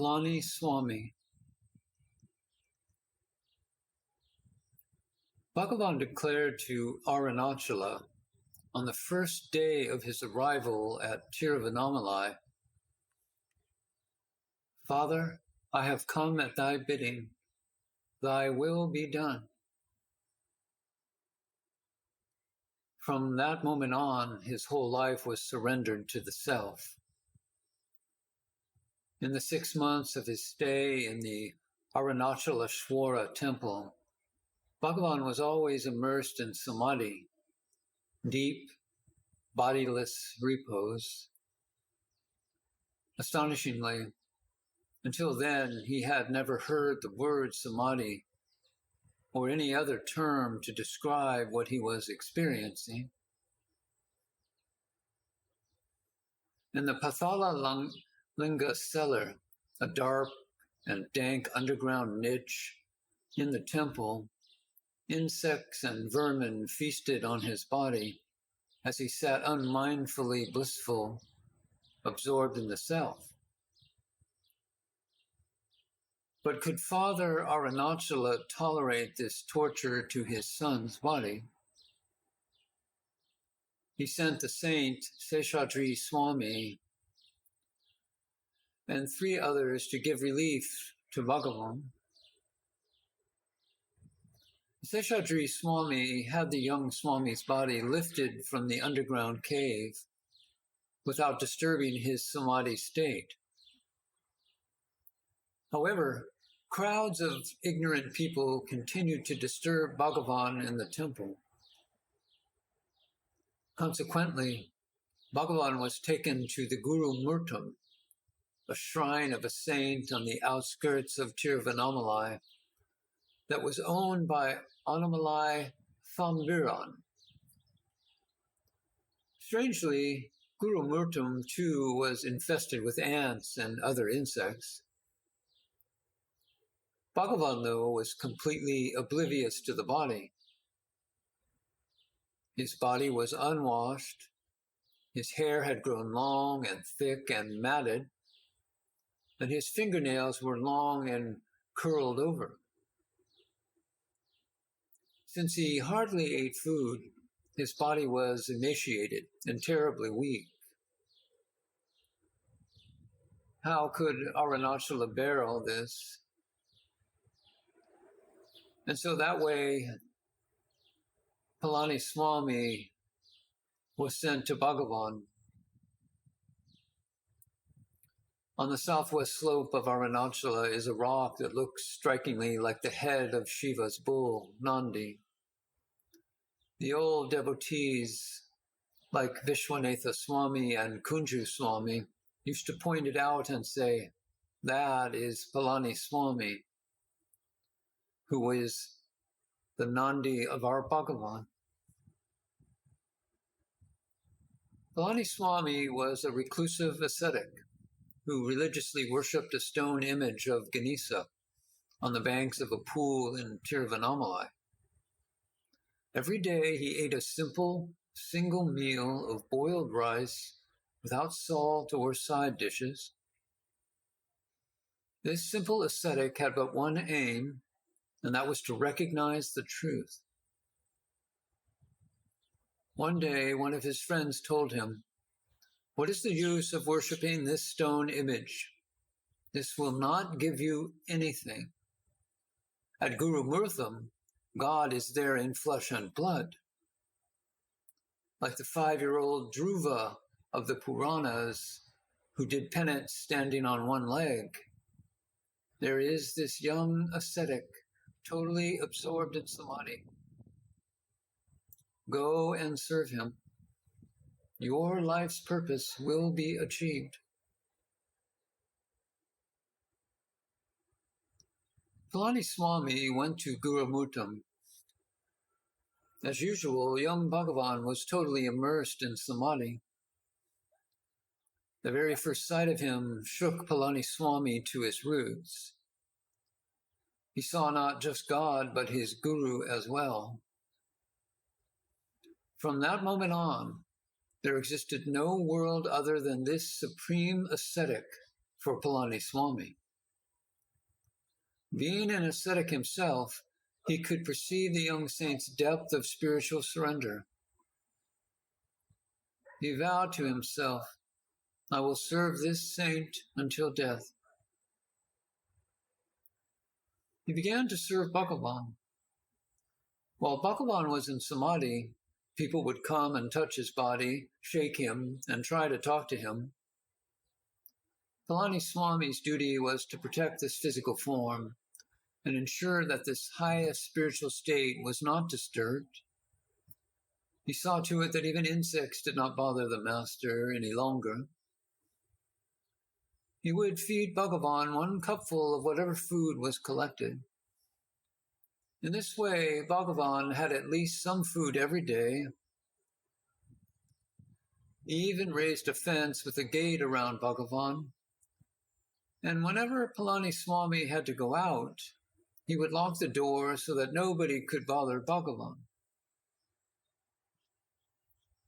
Palani Swami. Bhagavan declared to Arunachala on the first day of his arrival at Tiruvannamalai, "Father, I have come at thy bidding. Thy will be done." From that moment on, his whole life was surrendered to the self. In the 6 months of his stay in the Arunachaleshwara temple, Bhagavan was always immersed in samadhi, deep, bodiless repose. Astonishingly, until then, he had never heard the word samadhi or any other term to describe what he was experiencing. In the Pathala Linga cellar, a dark and dank underground niche in the temple, insects and vermin feasted on his body as he sat unmindfully blissful, absorbed in the self. But could Father Arunachala tolerate this torture to his son's body? He sent the saint Seshadri Swami and 3 others to give relief to Bhagavan. Seshadri Swami had the young Swami's body lifted from the underground cave without disturbing his samadhi state. However, crowds of ignorant people continued to disturb Bhagavan in the temple. Consequently, Bhagavan was taken to the Guru Murtham, a shrine of a saint on the outskirts of Tiruvannamalai that was owned by Annamalai Thambiran. Strangely, Guru Murtham too was infested with ants and other insects. Bhagavan, though, was completely oblivious to the body. His body was unwashed, his hair had grown long and thick and matted, and his fingernails were long and curled over. Since he hardly ate food, his body was emaciated and terribly weak. How could Arunachala bear all this? And so that way, Palani Swami was sent to Bhagavan. On the southwest slope of Arunachala is a rock that looks strikingly like the head of Shiva's bull, Nandi. The old devotees, like Vishwanatha Swami and Kunju Swami, used to point it out and say, "That is Palani Swami, who is the Nandi of our Bhagavan." Palani Swami was a reclusive ascetic who religiously worshipped a stone image of Ganesa on the banks of a pool in Tiruvannamalai. Every day he ate a simple, single meal of boiled rice without salt or side dishes. This simple ascetic had but one aim, and that was to recognize the truth. One day, one of his friends told him, "What is the use of worshiping this stone image? This will not give you anything. At Guru Murtham, God is there in flesh and blood." Like the 5-year-old Dhruva of the Puranas, who did penance standing on one leg, there is this young ascetic, totally absorbed in samadhi. Go and serve him. Your life's purpose will be achieved. Palani Swami went to Guru Murtham. As usual, young Bhagavan was totally immersed in samadhi. The very first sight of him shook Palani Swami to his roots. He saw not just God, but his Guru as well. From that moment on, there existed no world other than this supreme ascetic for Palani Swami. Being an ascetic himself, he could perceive the young saint's depth of spiritual surrender. He vowed to himself, "I will serve this saint until death." He began to serve Bhagavan. While Bhagavan was in samadhi, people would come and touch his body, shake him, and try to talk to him. Palani Swami's duty was to protect this physical form and ensure that this highest spiritual state was not disturbed. He saw to it that even insects did not bother the master any longer. He would feed Bhagavan one cupful of whatever food was collected. In this way, Bhagavan had at least some food every day. He even raised a fence with a gate around Bhagavan. And whenever Palani Swami had to go out, he would lock the door so that nobody could bother Bhagavan.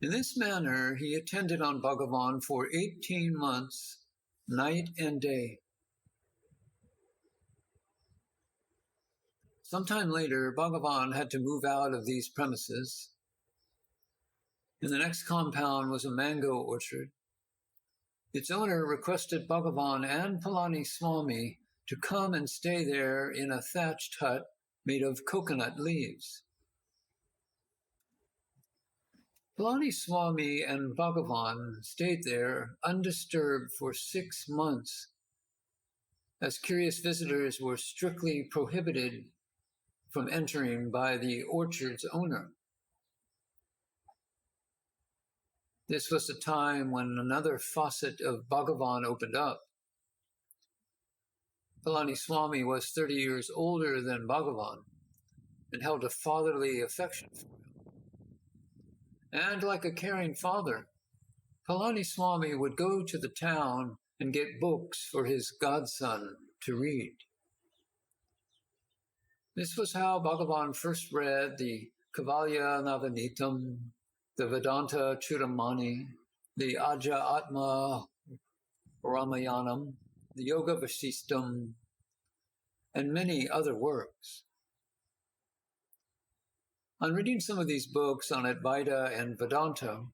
In this manner, he attended on Bhagavan for 18 months, night and day. Sometime later, Bhagavan had to move out of these premises. In the next compound was a mango orchard. Its owner requested Bhagavan and Palani Swami to come and stay there in a thatched hut made of coconut leaves. Palani Swami and Bhagavan stayed there undisturbed for 6 months, as curious visitors were strictly prohibited from entering by the orchard's owner. This was the time when another facet of Bhagavan opened up. Palani Swami was 30 years older than Bhagavan and held a fatherly affection for him. And like a caring father, Palani Swami would go to the town and get books for his godson to read. This was how Bhagavan first read the Kavalya Navanitam, the Vedanta Chudamani, the Aja Atma Ramayanam, the Yoga Vasistam, and many other works. On reading some of these books on Advaita and Vedanta,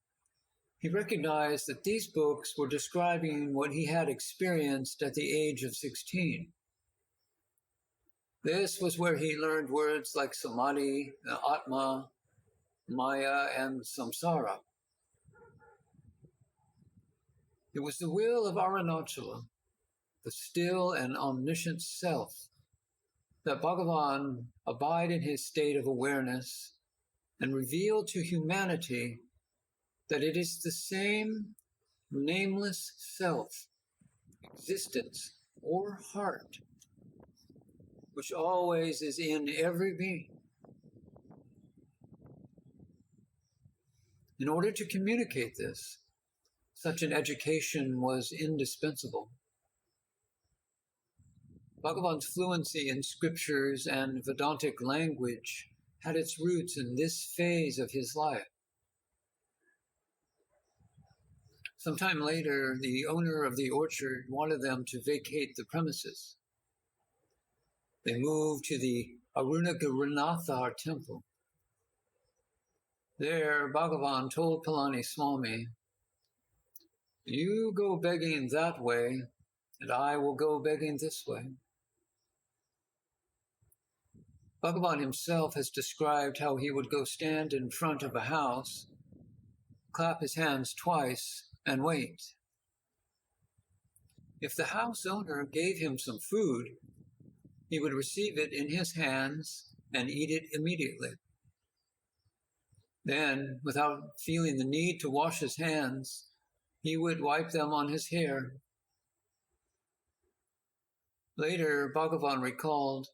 he recognized that these books were describing what he had experienced at the age of 16. This was where he learned words like samadhi, atma, maya, and samsara. It was the will of Arunachala, the still and omniscient self, that Bhagavan abide in his state of awareness and reveal to humanity that it is the same nameless self, existence, or heart, which always is in every being. In order to communicate this, such an education was indispensable. Bhagavan's fluency in scriptures and Vedantic language had its roots in this phase of his life. Sometime later, the owner of the orchard wanted them to vacate the premises. They moved to the Arunagirinatha temple. There, Bhagavan told Palani Swami, "You go begging that way, and I will go begging this way." Bhagavan himself has described how he would go stand in front of a house, clap his hands twice, and wait. If the house owner gave him some food, he would receive it in his hands and eat it immediately. Then, without feeling the need to wash his hands, he would wipe them on his hair. Later, Bhagavan recalled,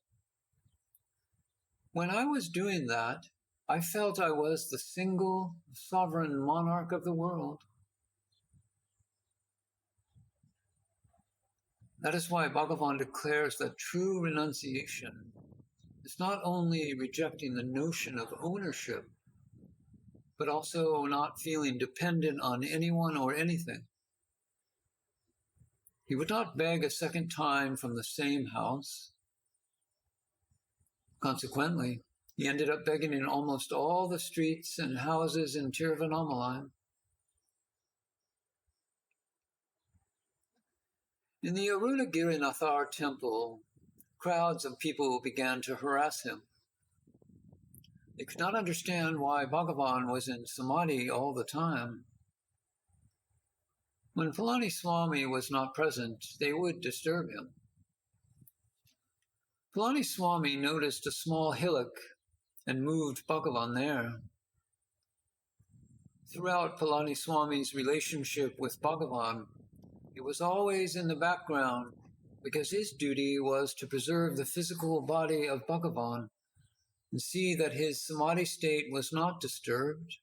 "When I was doing that, I felt I was the single sovereign monarch of the world." That is why Bhagavan declares that true renunciation is not only rejecting the notion of ownership, but also not feeling dependent on anyone or anything. He would not beg a second time from the same house. Consequently, he ended up begging in almost all the streets and houses in Tiruvannamalai. In the Arunagirinathar temple, crowds of people began to harass him. They could not understand why Bhagavan was in samadhi all the time. When Palani Swami was not present, they would disturb him. Palani Swami noticed a small hillock and moved Bhagavan there. Throughout Palani Swami's relationship with Bhagavan, he was always in the background because his duty was to preserve the physical body of Bhagavan and see that his samadhi state was not disturbed.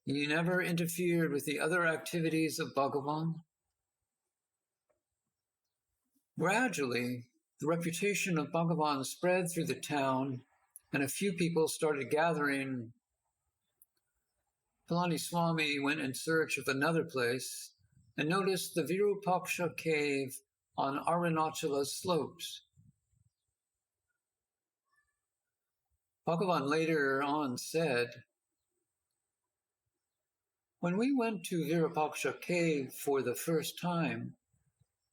He never interfered with the other activities of Bhagavan. Gradually, the reputation of Bhagavan spread through the town, and a few people started gathering. Palani Swami went in search of another place and noticed the Virupaksha Cave on Arunachala's slopes. Bhagavan later on said, "When we went to Virupaksha Cave for the first time,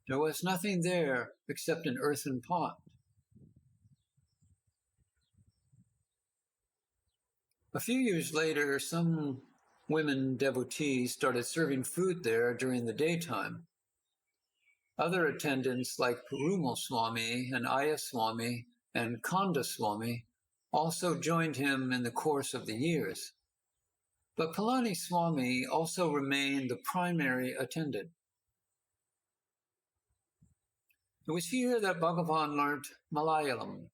there was nothing there except an earthen pot. A few years later, some women devotees started serving food there during the daytime. Other attendants like Perumal Swami and Aya Swami and Kanda Swami also joined him in the course of the years. But Palani Swami also remained the primary attendant. It was here that Bhagavan learnt Malayalam.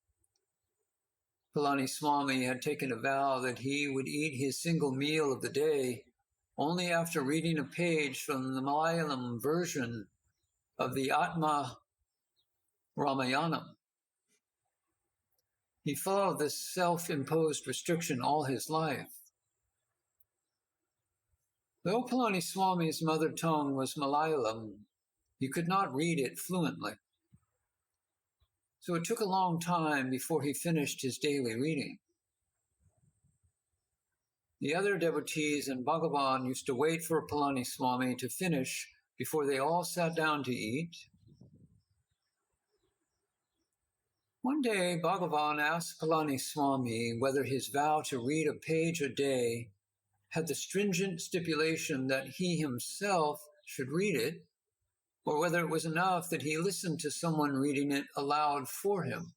Palani Swami had taken a vow that he would eat his single meal of the day only after reading a page from the Malayalam version of the Atma Ramayana. He followed this self-imposed restriction all his life. Though Palani Swami's mother tongue was Malayalam, he could not read it fluently. So it took a long time before he finished his daily reading. The other devotees and Bhagavan used to wait for Palani Swami to finish before they all sat down to eat. One day, Bhagavan asked Palani Swami whether his vow to read a page a day had the stringent stipulation that he himself should read it, or whether it was enough that he listened to someone reading it aloud for him.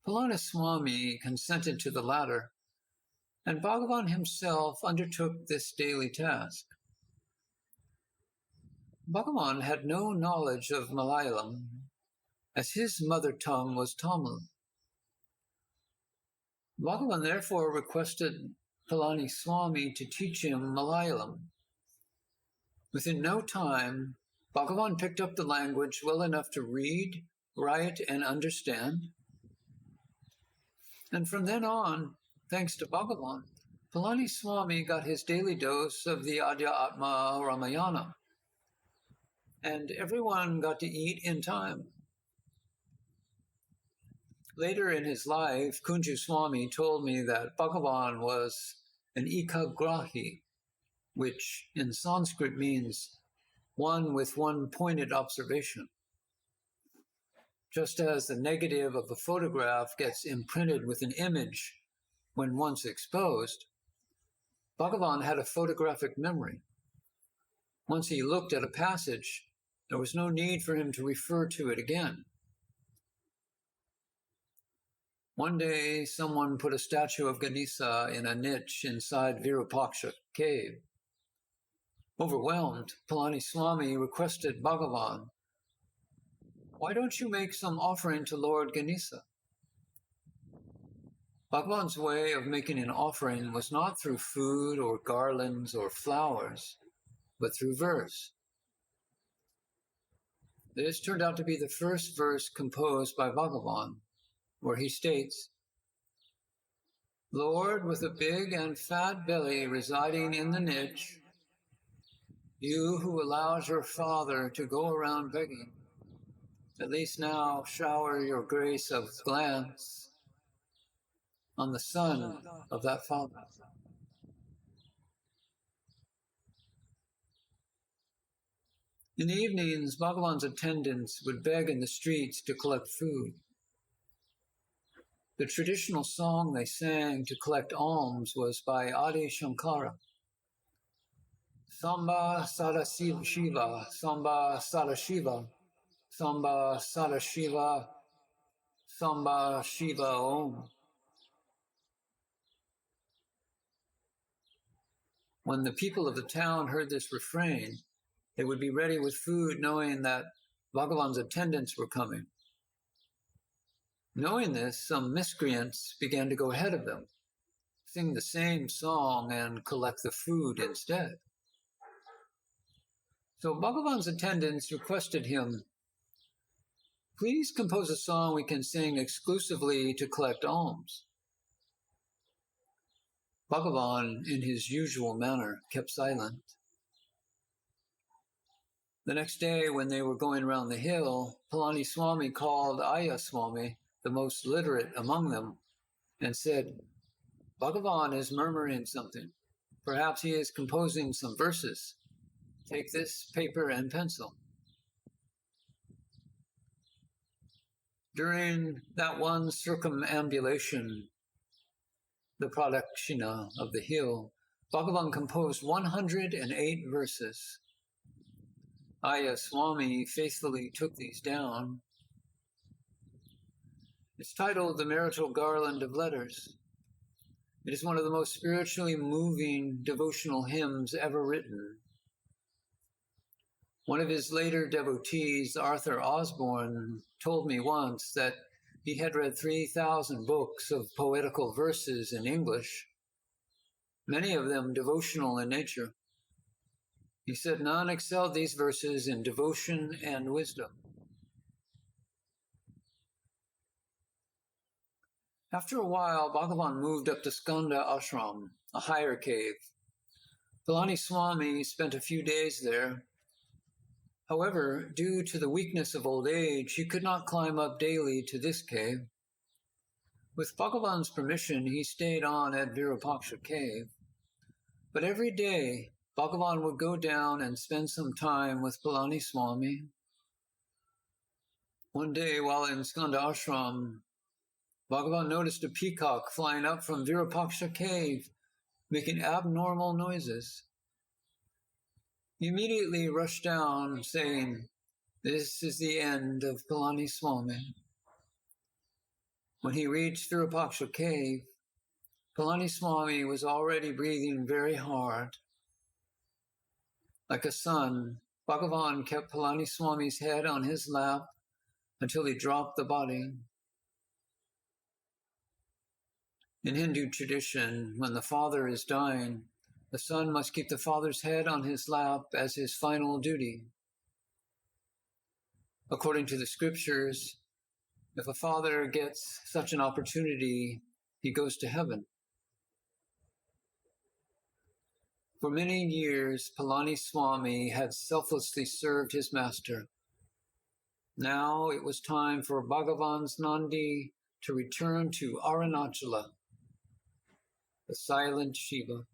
Palani Swami consented to the latter, and Bhagavan himself undertook this daily task. Bhagavan had no knowledge of Malayalam, as his mother tongue was Tamil. Bhagavan therefore requested Palani Swami to teach him Malayalam. Within no time, Bhagavan picked up the language well enough to read, write, and understand. And from then on, thanks to Bhagavan, Palani Swami got his daily dose of the Adhyatma Ramayana, and everyone got to eat in time. Later in his life, Kunju Swami told me that Bhagavan was an ekagrahi, which in Sanskrit means one with one pointed observation. Just as the negative of a photograph gets imprinted with an image when once exposed, Bhagavan had a photographic memory. Once he looked at a passage, there was no need for him to refer to it again. One day, someone put a statue of Ganesha in a niche inside Virupaksha Cave. Overwhelmed, Palani Swami requested Bhagavan, "Why don't you make some offering to Lord Ganesha?" Bhagavan's way of making an offering was not through food or garlands or flowers, but through verse. This turned out to be the first verse composed by Bhagavan, where he states, "Lord, with a big and fat belly residing in the niche, you who allows your father to go around begging, At least now shower your grace of glance on the son of that father. In the evenings, Bhagavan's attendants would beg in the streets to collect food. The traditional song they sang to collect alms was by Adi Shankara. Samba Sada Shiva, Samba Sada Shiva, Samba Sada Shiva, Samba Shiva Om. When the people of the town heard this refrain, they would be ready with food, knowing that Bhagavan's attendants were coming. Knowing this, some miscreants began to go ahead of them, sing the same song and collect the food instead. So Bhagavan's attendants requested him, please compose a song we can sing exclusively to collect alms. Bhagavan, in his usual manner, kept silent. The next day, when they were going around the hill, Palani Swami called Ayya Swami, the most literate among them, and said, Bhagavan is murmuring something. Perhaps he is composing some verses. Take this paper and pencil. During that one circumambulation, the pradakshina of the hill, Bhagavan composed 108 verses. Ayya Swami faithfully took these down. It's titled The Marital Garland of Letters. It is one of the most spiritually moving devotional hymns ever written. One of his later devotees, Arthur Osborne, told me once that he had read 3,000 books of poetical verses in English, many of them devotional in nature. He said none excelled these verses in devotion and wisdom. After a while, Bhagavan moved up to Skanda Ashram, a higher cave. Palani Swami spent a few days there. However, due to the weakness of old age, he could not climb up daily to this cave. With Bhagavan's permission, he stayed on at Virupaksha Cave. But every day, Bhagavan would go down and spend some time with Palani Swami. One day, while in Skanda Ashram, Bhagavan noticed a peacock flying up from Virupaksha Cave, making abnormal noises. He immediately rushed down, saying, "This is the end of Palani Swami." When he reached Virupaksha Cave, Palani Swami was already breathing very hard. Like a son, Bhagavan kept Palani Swami's head on his lap until he dropped the body. In Hindu tradition, when the father is dying, the son must keep the father's head on his lap as his final duty. According to the scriptures, if a father gets such an opportunity, he goes to heaven. For many years, Palani Swami had selflessly served his master. Now it was time for Bhagavan's Nandi to return to Arunachala, the silent Shiva.